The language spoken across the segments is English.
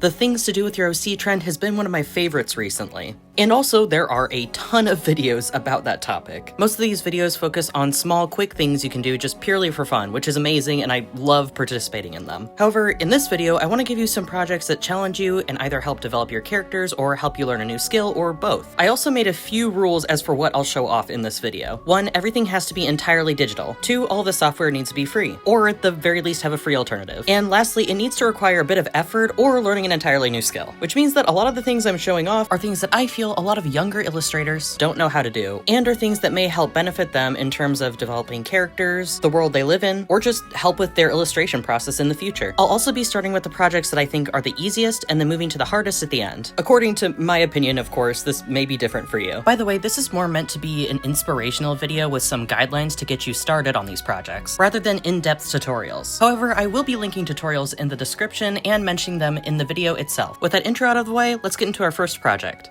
The things to do with your OC trend has been one of my favorites recently. And also, there are a ton of videos about that topic. Most of these videos focus on small, quick things you can do just purely for fun, which is amazing, and I love participating in them. However, in this video, I want to give you some projects that challenge you and either help develop your characters or help you learn a new skill, or both. I also made a few rules as for what I'll show off in this video. 1, everything has to be entirely digital. 2, all the software needs to be free, or at the very least have a free alternative. And lastly, it needs to require a bit of effort or learning an entirely new skill, which means that a lot of the things I'm showing off are things that I feel a lot of younger illustrators don't know how to do, and are things that may help benefit them in terms of developing characters, the world they live in, or just help with their illustration process in the future. I'll also be starting with the projects that I think are the easiest and then moving to the hardest at the end. According to my opinion, of course, this may be different for you. By the way, this is more meant to be an inspirational video with some guidelines to get you started on these projects, rather than in-depth tutorials. However, I will be linking tutorials in the description and mentioning them in the video itself. With that intro out of the way, let's get into our first project.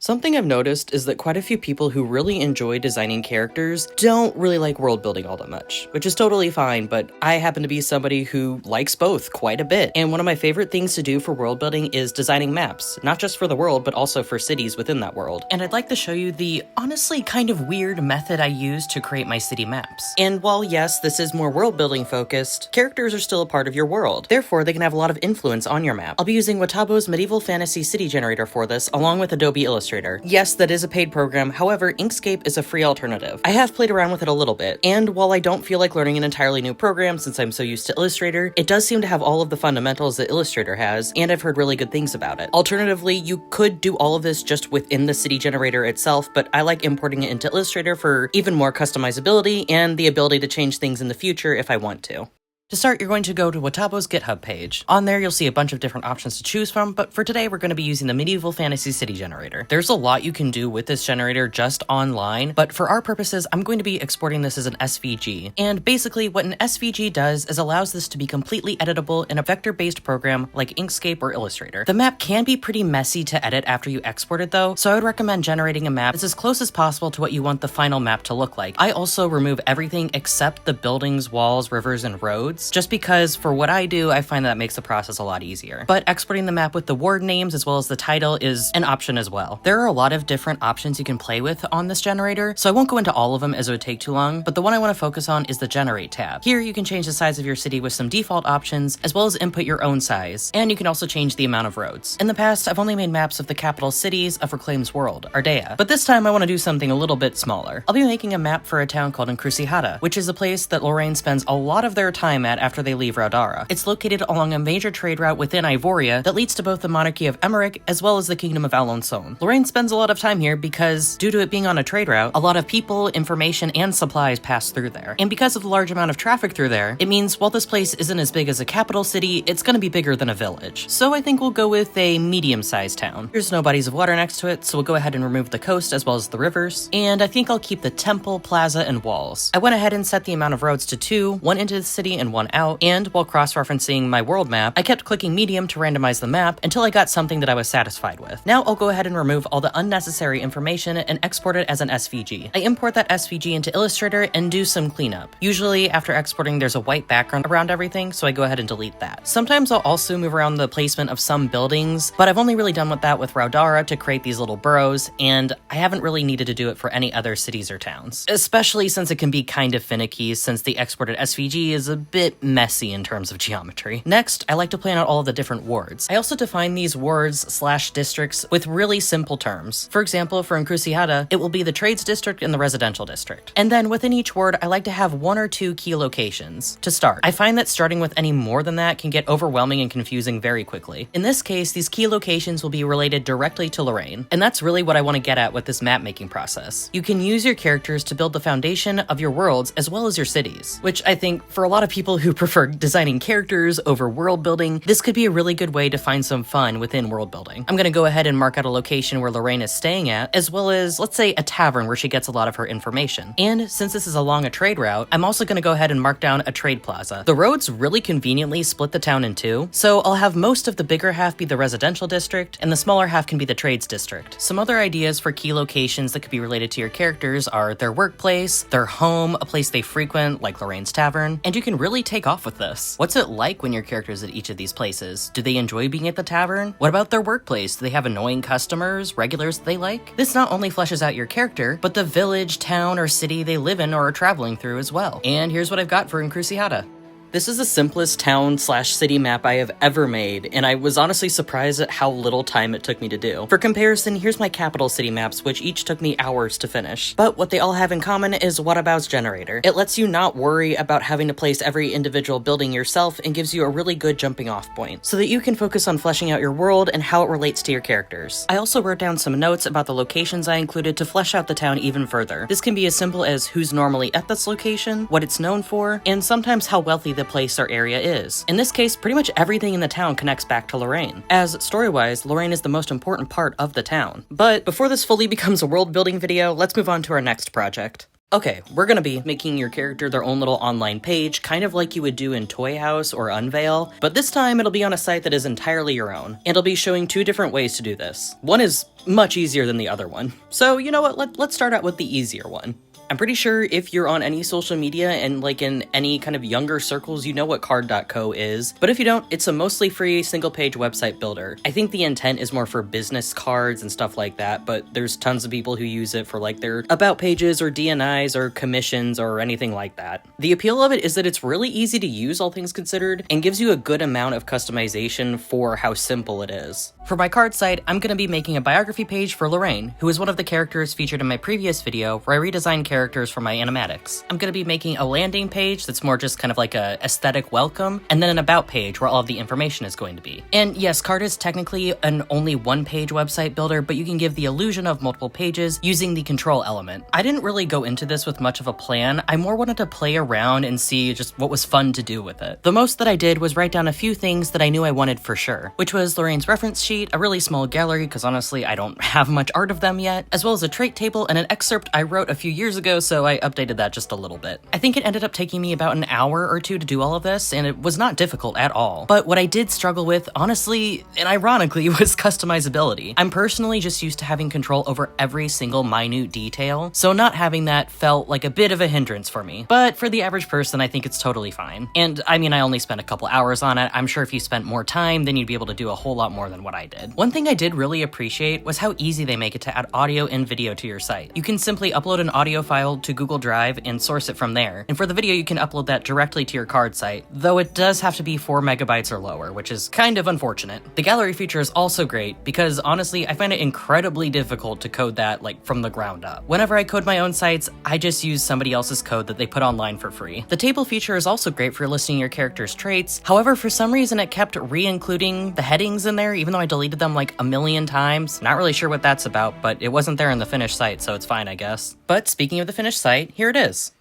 Something I've noticed is that quite a few people who really enjoy designing characters don't really like world building all that much, which is totally fine, but I happen to be somebody who likes both quite a bit. And one of my favorite things to do for world building is designing maps, not just for the world, but also for cities within that world. And I'd like to show you the honestly kind of weird method I use to create my city maps. And while yes, this is more world building focused, characters are still a part of your world. Therefore, they can have a lot of influence on your map. I'll be using Watabo's Medieval Fantasy City Generator for this, along with Adobe Illustrator. Yes, that is a paid program, however, Inkscape is a free alternative. I have played around with it a little bit, and while I don't feel like learning an entirely new program since I'm so used to Illustrator, it does seem to have all of the fundamentals that Illustrator has, and I've heard really good things about it. Alternatively, you could do all of this just within the city generator itself, but I like importing it into Illustrator for even more customizability and the ability to change things in the future if I want to. To start, you're going to go to Watabo's GitHub page. On there, you'll see a bunch of different options to choose from, but for today, we're going to be using the Medieval Fantasy City Generator. There's a lot you can do with this generator just online, but for our purposes, I'm going to be exporting this as an SVG. And basically, what an SVG does is allows this to be completely editable in a vector-based program like Inkscape or Illustrator. The map can be pretty messy to edit after you export it though, so I would recommend generating a map that's as close as possible to what you want the final map to look like. I also remove everything except the buildings, walls, rivers, and roads, just because for what I do, I find that makes the process a lot easier. But exporting the map with the ward names as well as the title is an option as well. There are a lot of different options you can play with on this generator, so I won't go into all of them as it would take too long, but the one I want to focus on is the Generate tab. Here you can change the size of your city with some default options, as well as input your own size, and you can also change the amount of roads. In the past, I've only made maps of the capital cities of Reclaim's world, Ardea, but this time I want to do something a little bit smaller. I'll be making a map for a town called Encrucijada, which is a place that Lorraine spends a lot of their time at after they leave Raudara. It's located along a major trade route within Ivoria that leads to both the monarchy of Emmerich as well as the kingdom of Alençon. Lorraine spends a lot of time here because, due to it being on a trade route, a lot of people, information, and supplies pass through there. And because of the large amount of traffic through there, it means while this place isn't as big as a capital city, it's going to be bigger than a village. So I think we'll go with a medium-sized town. There's no bodies of water next to it, so we'll go ahead and remove the coast as well as the rivers. And I think I'll keep the temple, plaza, and walls. I went ahead and set the amount of roads to 2, one into the city and one out, and while cross-referencing my world map, I kept clicking medium to randomize the map until I got something that I was satisfied with. Now I'll go ahead and remove all the unnecessary information and export it as an SVG. I import that SVG into Illustrator and do some cleanup. Usually after exporting there's a white background around everything, so I go ahead and delete that. Sometimes I'll also move around the placement of some buildings, but I've only really done with that with Raudara to create these little boroughs, and I haven't really needed to do it for any other cities or towns. Especially since it can be kind of finicky since the exported SVG is a bit messy in terms of geometry. Next, I like to plan out all of the different wards. I also define these wards/districts with really simple terms. For example, for Encrucijada, it will be the trades district and the residential district. And then within each ward, I like to have 1 or 2 key locations to start. I find that starting with any more than that can get overwhelming and confusing very quickly. In this case, these key locations will be related directly to Lorraine, and that's really what I want to get at with this map making process. You can use your characters to build the foundation of your worlds as well as your cities, which I think for a lot of people who prefer designing characters over world building, this could be a really good way to find some fun within world building. I'm going to go ahead and mark out a location where Lorraine is staying at, as well as, let's say, a tavern where she gets a lot of her information. And since this is along a trade route, I'm also going to go ahead and mark down a trade plaza. The roads really conveniently split the town in 2, so I'll have most of the bigger half be the residential district, and the smaller half can be the trades district. Some other ideas for key locations that could be related to your characters are their workplace, their home, a place they frequent, like Lorraine's Tavern, and you can really really take off with this. What's it like when your character's at each of these places? Do they enjoy being at the tavern? What about their workplace? Do they have annoying customers, regulars that they like? This not only fleshes out your character, but the village, town, or city they live in or are traveling through as well. And here's what I've got for Encrucijada. This is the simplest town/city map I have ever made, and I was honestly surprised at how little time it took me to do. For comparison, here's my capital city maps, which each took me hours to finish. But what they all have in common is Whatabout's generator. It lets you not worry about having to place every individual building yourself and gives you a really good jumping off point, so that you can focus on fleshing out your world and how it relates to your characters. I also wrote down some notes about the locations I included to flesh out the town even further. This can be as simple as who's normally at this location, what it's known for, and sometimes how wealthy the place or area is. In this case, pretty much everything in the town connects back to Lorraine, as story-wise, Lorraine is the most important part of the town. But before this fully becomes a world-building video, let's move on to our next project. Okay, we're gonna be making your character their own little online page, kind of like you would do in Toy House or Unveil, but this time it'll be on a site that is entirely your own, and I'll be showing two different ways to do this. One is much easier than the other one. So you know what, let's start out with the easier one. I'm pretty sure if you're on any social media and like in any kind of younger circles, you know what card.co is. But if you don't, it's a mostly free single page website builder. I think the intent is more for business cards and stuff like that, but there's tons of people who use it for like their about pages or DNIs or commissions or anything like that. The appeal of it is that it's really easy to use, all things considered, and gives you a good amount of customization for how simple it is. For my card site, I'm going to be making a biography page for Lorraine, who is one of the characters featured in my previous video where I redesigned characters for my animatics. I'm going to be making a landing page that's more just kind of like a aesthetic welcome, and then an about page where all of the information is going to be. And yes, Card is technically an only one-page website builder, but you can give the illusion of multiple pages using the control element. I didn't really go into this with much of a plan. I more wanted to play around and see just what was fun to do with it. The most that I did was write down a few things that I knew I wanted for sure, which was Lorraine's reference sheet, a really small gallery, because honestly I don't have much art of them yet, as well as a trait table and an excerpt I wrote a few years ago, so I updated that just a little bit. I think it ended up taking me about an hour or two to do all of this, and it was not difficult at all. But what I did struggle with, honestly and ironically, was customizability. I'm personally just used to having control over every single minute detail, so not having that felt like a bit of a hindrance for me. But for the average person, I think it's totally fine. And I mean, I only spent a couple hours on it. I'm sure if you spent more time, then you'd be able to do a whole lot more than what I did. One thing I did really appreciate was how easy they make it to add audio and video to your site. You can simply upload an audio file to Google Drive and source it from there. And for the video, you can upload that directly to your card site, though it does have to be 4 megabytes or lower, which is kind of unfortunate. The gallery feature is also great because honestly, I find it incredibly difficult to code that like from the ground up. Whenever I code my own sites, I just use somebody else's code that they put online for free. The table feature is also great for listing your character's traits. However, for some reason, it kept re-including the headings in there, even though I deleted them like a million times. Not really sure what that's about, but it wasn't there in the finished site, so it's fine, I guess. But speaking of the finished site, here it is.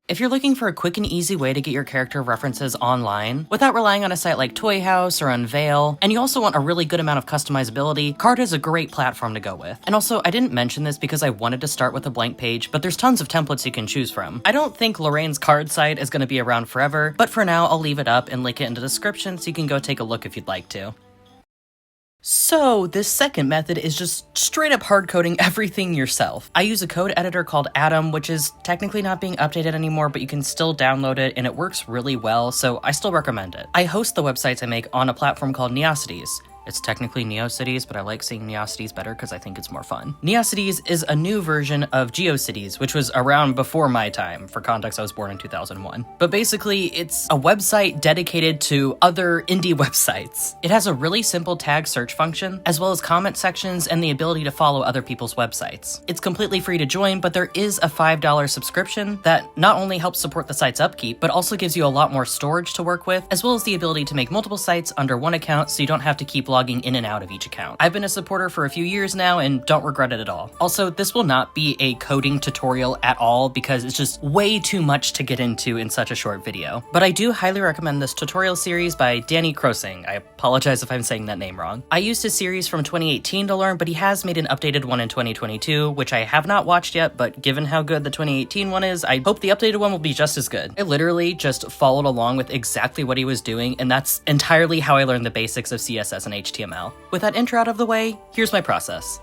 If you're looking for a quick and easy way to get your character references online without relying on a site like Toy House or Unveil, and you also want a really good amount of customizability, Card is a great platform to go with. And also, I didn't mention this because I wanted to start with a blank page, but there's tons of templates you can choose from. I don't think Lorraine's card site is going to be around forever, but for now, I'll leave it up and link it in the description so you can go take a look if you'd like to. So this second method is just straight up hard coding everything yourself. I use a code editor called Atom, which is technically not being updated anymore, but you can still download it and it works really well, so I still recommend it. I host the websites I make on a platform called Neocities. It's technically NeoCities, but I like saying Neocities better because I think it's more fun. Neocities is a new version of GeoCities, which was around before my time. For context, I was born in 2001. But basically, it's a website dedicated to other indie websites. It has a really simple tag search function, as well as comment sections and the ability to follow other people's websites. It's completely free to join, but there is a $5 subscription that not only helps support the site's upkeep, but also gives you a lot more storage to work with, as well as the ability to make multiple sites under one account so you don't have to keep logging in and out of each account. I've been a supporter for a few years now and don't regret it at all. Also, this will not be a coding tutorial at all because it's just way too much to get into in such a short video. But I do highly recommend this tutorial series by Danny Krosing. I apologize if I'm saying that name wrong. I used his series from 2018 to learn, but he has made an updated one in 2022, which I have not watched yet, but given how good the 2018 one is, I hope the updated one will be just as good. I literally just followed along with exactly what he was doing, and that's entirely how I learned the basics of CSS and HTML. With that intro out of the way, here's my process.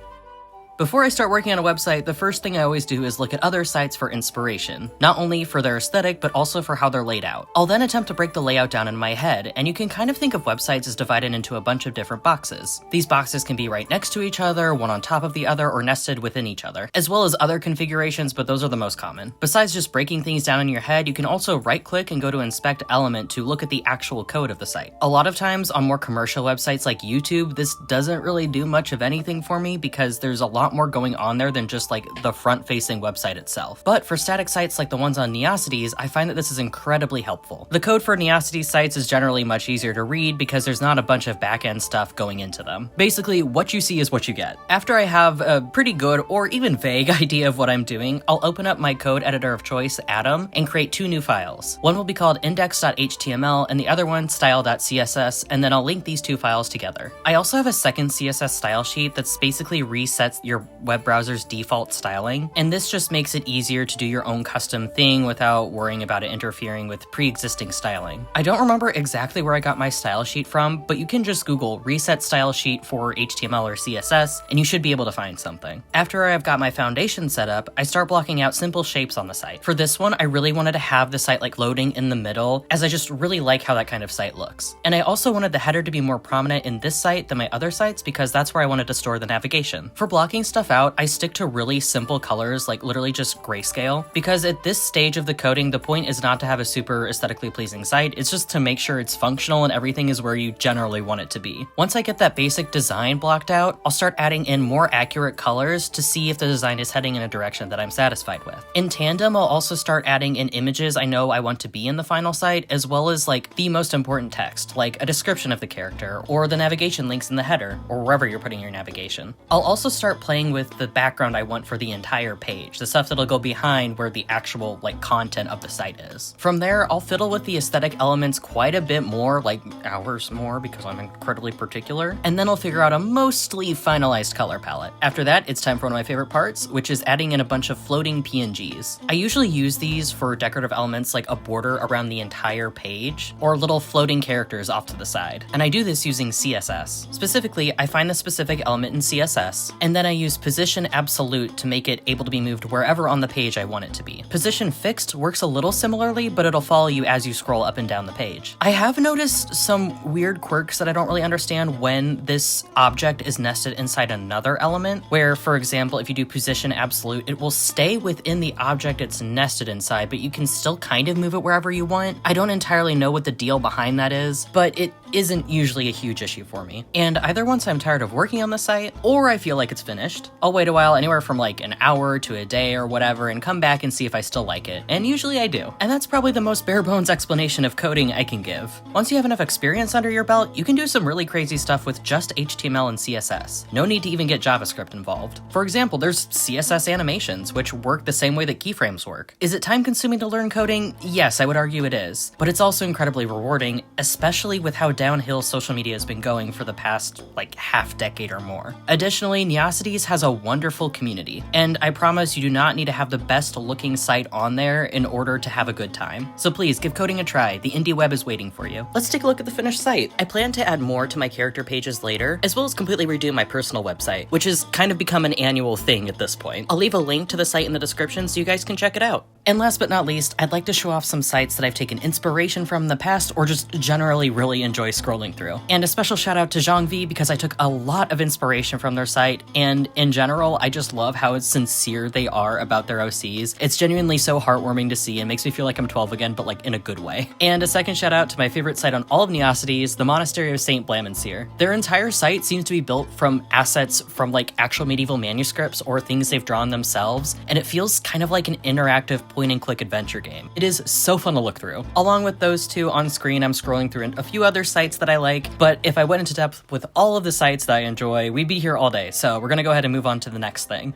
Before I start working on a website, the first thing I always do is look at other sites for inspiration, not only for their aesthetic, but also for how they're laid out. I'll then attempt to break the layout down in my head, and you can kind of think of websites as divided into a bunch of different boxes. These boxes can be right next to each other, one on top of the other, or nested within each other, as well as other configurations, but those are the most common. Besides just breaking things down in your head, you can also right-click and go to Inspect Element to look at the actual code of the site. A lot of times on more commercial websites like YouTube, this doesn't really do much of anything for me because there's a lot more going on there than just like the front-facing website itself. But for static sites like the ones on Neocities, I find that this is incredibly helpful. The code for Neocities sites is generally much easier to read because there's not a bunch of back-end stuff going into them. Basically, what you see is what you get. After I have a pretty good or even vague idea of what I'm doing, I'll open up my code editor of choice, Atom, and create two new files. One will be called index.html and the other one style.css, and then I'll link these two files together. I also have a second CSS style sheet that's basically resets your web browser's default styling, and this just makes it easier to do your own custom thing without worrying about it interfering with pre-existing styling. I don't remember exactly where I got my style sheet from, but you can just Google reset style sheet for HTML or CSS, and you should be able to find something. After I've got my foundation set up, I start blocking out simple shapes on the site. For this one, I really wanted to have the site like loading in the middle, as I just really like how that kind of site looks. And I also wanted the header to be more prominent in this site than my other sites because that's where I wanted to store the navigation. For blocking stuff out, I stick to really simple colors, like literally just grayscale, because at this stage of the coding, the point is not to have a super aesthetically pleasing site, it's just to make sure it's functional and everything is where you generally want it to be. Once I get that basic design blocked out, I'll start adding in more accurate colors to see if the design is heading in a direction that I'm satisfied with. In tandem, I'll also start adding in images I know I want to be in the final site, as well as like the most important text, like a description of the character, or the navigation links in the header, or wherever you're putting your navigation. I'll also start playing with the background I want for the entire page, the stuff that'll go behind where the actual like content of the site is. From there, I'll fiddle with the aesthetic elements quite a bit more, like hours more because I'm incredibly particular, and then I'll figure out a mostly finalized color palette. After that, it's time for one of my favorite parts, which is adding in a bunch of floating PNGs. I usually use these for decorative elements like a border around the entire page, or little floating characters off to the side. And I do this using CSS. Specifically, I find the specific element in CSS, and then I use position absolute to make it able to be moved wherever on the page I want it to be. Position fixed works a little similarly, but it'll follow you as you scroll up and down the page. I have noticed some weird quirks that I don't really understand when this object is nested inside another element, where, for example, if you do position absolute, it will stay within the object it's nested inside, but you can still kind of move it wherever you want. I don't entirely know what the deal behind that is, but it isn't usually a huge issue for me. And either once I'm tired of working on the site, or I feel like it's finished, I'll wait a while, anywhere from like an hour to a day or whatever, and come back and see if I still like it. And usually I do. And that's probably the most bare bones explanation of coding I can give. Once you have enough experience under your belt, you can do some really crazy stuff with just HTML and CSS. No need to even get JavaScript involved. For example, there's CSS animations, which work the same way that keyframes work. Is it time consuming to learn coding? Yes, I would argue it is. But it's also incredibly rewarding, especially with how downhill social media has been going for the past, like, half decade or more. Additionally, Neocities has a wonderful community, and I promise you do not need to have the best looking site on there in order to have a good time. So please, give coding a try. The indie web is waiting for you. Let's take a look at the finished site. I plan to add more to my character pages later, as well as completely redo my personal website, which has kind of become an annual thing at this point. I'll leave a link to the site in the description so you guys can check it out. And last but not least, I'd like to show off some sites that I've taken inspiration from in the past or just generally really enjoy scrolling through. And a special shout out to Zhongvi because I took a lot of inspiration from their site, and in general, I just love how sincere they are about their OCs. It's genuinely so heartwarming to see and makes me feel like I'm 12 again, but like in a good way. And a second shout out to my favorite site on all of Neocities, the Monastery of St. Blamencir. Their entire site seems to be built from assets from like actual medieval manuscripts or things they've drawn themselves, and it feels kind of like an interactive point-and-click adventure game. It is so fun to look through. Along with those two on screen, I'm scrolling through a few other sites that I like, but if I went into depth with all of the sites that I enjoy, we'd be here all day, so we're gonna go ahead and move on to the next thing.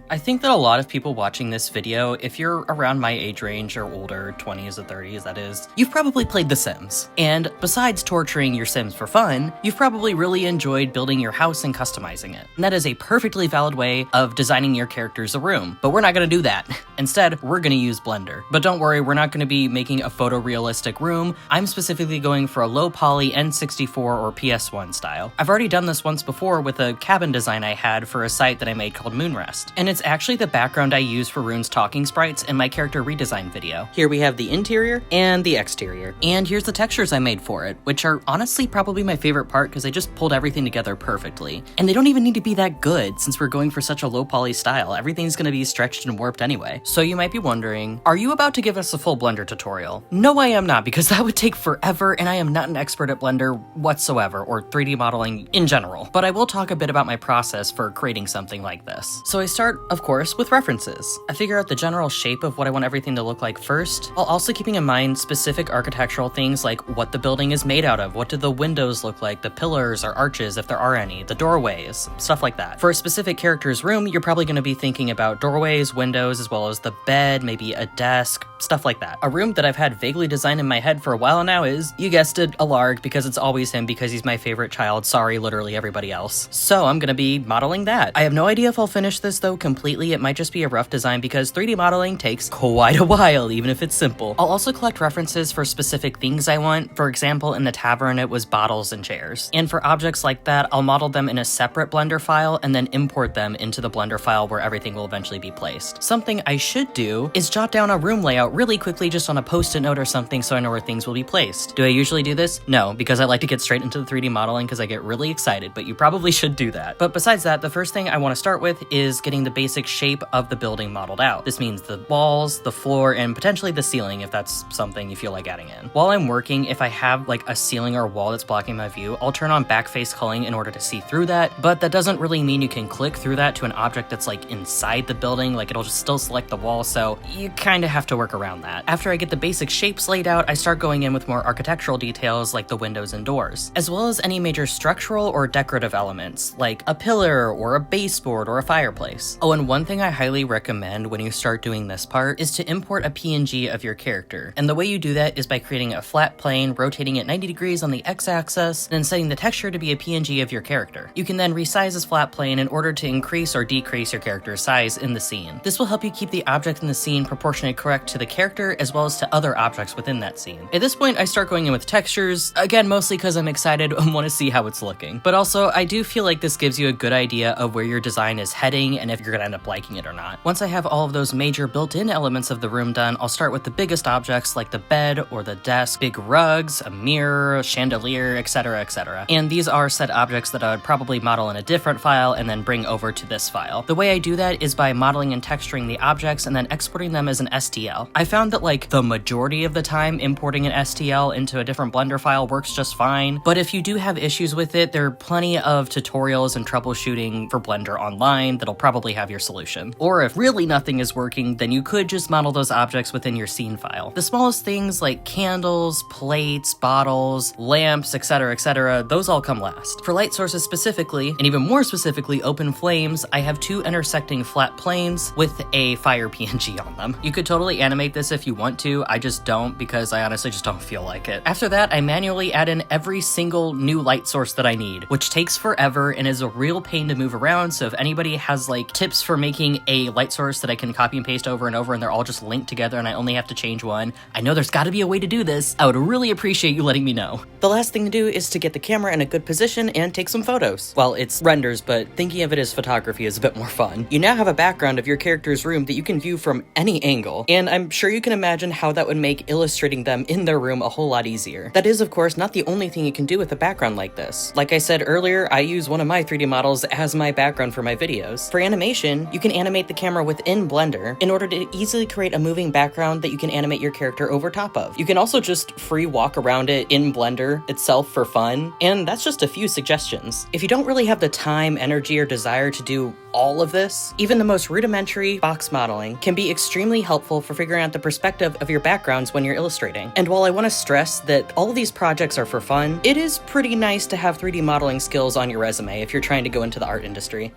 I think that a lot of people watching this video, if you're around my age range or older, 20s to 30s that is, you've probably played The Sims. And besides torturing your Sims for fun, you've probably really enjoyed building your house and customizing it. And that is a perfectly valid way of designing your characters a room. But we're not gonna do that. Instead, we're gonna use Blender. But don't worry, we're not gonna be making a photorealistic room. I'm specifically going for a low poly N64 or PS1 style. I've already done this once before with a cabin design I had for a site that I made called Moonrest. And it's actually the background I use for Rune's talking sprites in my character redesign video. Here we have the interior and the exterior. And here's the textures I made for it, which are honestly probably my favorite part because I just pulled everything together perfectly. And they don't even need to be that good since we're going for such a low poly style. Everything's gonna be stretched and warped anyway. So you might be wondering, are you about to give us a full Blender tutorial? No, I am not, because that would take forever and I am not an expert at Blender whatsoever, or 3D modeling in general. But I will talk a bit about my process for creating something like this. So I start, of course, with references. I figure out the general shape of what I want everything to look like first, while also keeping in mind specific architectural things like what the building is made out of, what do the windows look like, the pillars or arches if there are any, the doorways, stuff like that. For a specific character's room, you're probably going to be thinking about doorways, windows, as well as the bed, maybe a desk, stuff like that. A room that I've had vaguely designed in my head for a while now is, you guessed it, a Larg, because it's always him because he's my favorite child, sorry literally everybody else. So I'm going to be modeling that. I have no idea if I'll finish this though completely. It might just be a rough design because 3D modeling takes quite a while, even if it's simple. I'll also collect references for specific things I want. For example, in the tavern, it was bottles and chairs. And for objects like that, I'll model them in a separate Blender file and then import them into the Blender file where everything will eventually be placed. Something I should do is jot down a room layout really quickly just on a post-it note or something so I know where things will be placed. Do I usually do this? No, because I like to get straight into the 3D modeling because I get really excited, but you probably should do that. But besides that, the first thing I want to start with is getting the basic shape of the building modeled out. This means the walls, the floor, and potentially the ceiling if that's something you feel like adding in. While I'm working, if I have like a ceiling or a wall that's blocking my view, I'll turn on backface culling in order to see through that, but that doesn't really mean you can click through that to an object that's like inside the building, like it'll just still select the wall, so you kind of have to work around that. After I get the basic shapes laid out, I start going in with more architectural details like the windows and doors, as well as any major structural or decorative elements, like a pillar or a baseboard or a fireplace. Oh, and one thing I highly recommend when you start doing this part is to import a PNG of your character. And the way you do that is by creating a flat plane, rotating it 90 degrees on the x-axis, and then setting the texture to be a PNG of your character. You can then resize this flat plane in order to increase or decrease your character's size in the scene. This will help you keep the object in the scene proportionally correct to the character as well as to other objects within that scene. At this point, I start going in with textures, again, mostly because I'm excited and want to see how it's looking. But also, I do feel like this gives you a good idea of where your design is heading and if you're gonna end up liking it or not. Once I have all of those major built-in elements of the room done, I'll start with the biggest objects like the bed or the desk, big rugs, a mirror, a chandelier, etc, etc. And these are set objects that I would probably model in a different file and then bring over to this file. The way I do that is by modeling and texturing the objects and then exporting them as an STL. I found that like the majority of the time importing an STL into a different Blender file works just fine, but if you do have issues with it, there are plenty of tutorials and troubleshooting for Blender online that'll probably have your solution. Or if really nothing is working, then you could just model those objects within your scene file. The smallest things like candles, plates, bottles, lamps, etc, those all come last. For light sources specifically, and even more specifically open flames, I have two intersecting flat planes with a fire PNG on them. You could totally animate this if you want to, I just don't because I honestly just don't feel like it. After that, I manually add in every single new light source that I need, which takes forever and is a real pain to move around, so if anybody has like tips for making a light source that I can copy and paste over and over and they're all just linked together and I only have to change one, I know there's gotta be a way to do this, I would really appreciate you letting me know. The last thing to do is to get the camera in a good position and take some photos. Well, it's renders, but thinking of it as photography is a bit more fun. You now have a background of your character's room that you can view from any angle, and I'm sure you can imagine how that would make illustrating them in their room a whole lot easier. That is, of course, not the only thing you can do with a background like this. Like I said earlier, I use one of my 3D models as my background for my videos. For animation, you can animate the camera within Blender in order to easily create a moving background that you can animate your character over top of. You can also just free walk around it in Blender itself for fun, and that's just a few suggestions. If you don't really have the time, energy, or desire to do all of this, even the most rudimentary box modeling can be extremely helpful for figuring out the perspective of your backgrounds when you're illustrating. And while I want to stress that all of these projects are for fun, it is pretty nice to have 3D modeling skills on your resume if you're trying to go into the art industry.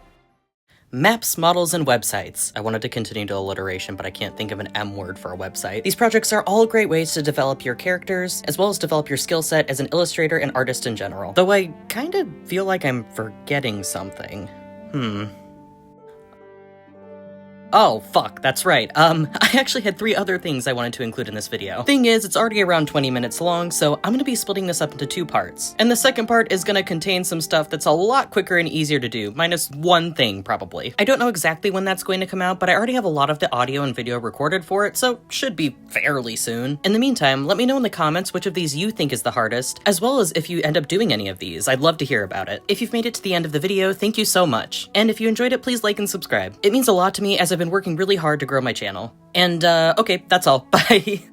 Maps, models, and websites. I wanted to continue to alliteration, but I can't think of an M word for a website. These projects are all great ways to develop your characters, as well as develop your skill set as an illustrator and artist in general. Though I kind of feel like I'm forgetting something. Oh, fuck, that's right. I actually had 3 other things I wanted to include in this video. Thing is, it's already around 20 minutes long, so I'm gonna be splitting this up into 2 parts. And the second part is gonna contain some stuff that's a lot quicker and easier to do, minus one thing, probably. I don't know exactly when that's going to come out, but I already have a lot of the audio and video recorded for it, so should be fairly soon. In the meantime, let me know in the comments which of these you think is the hardest, as well as if you end up doing any of these. I'd love to hear about it. If you've made it to the end of the video, thank you so much. And if you enjoyed it, please like and subscribe. It means a lot to me as I've been working really hard to grow my channel. And, okay, that's all. Bye!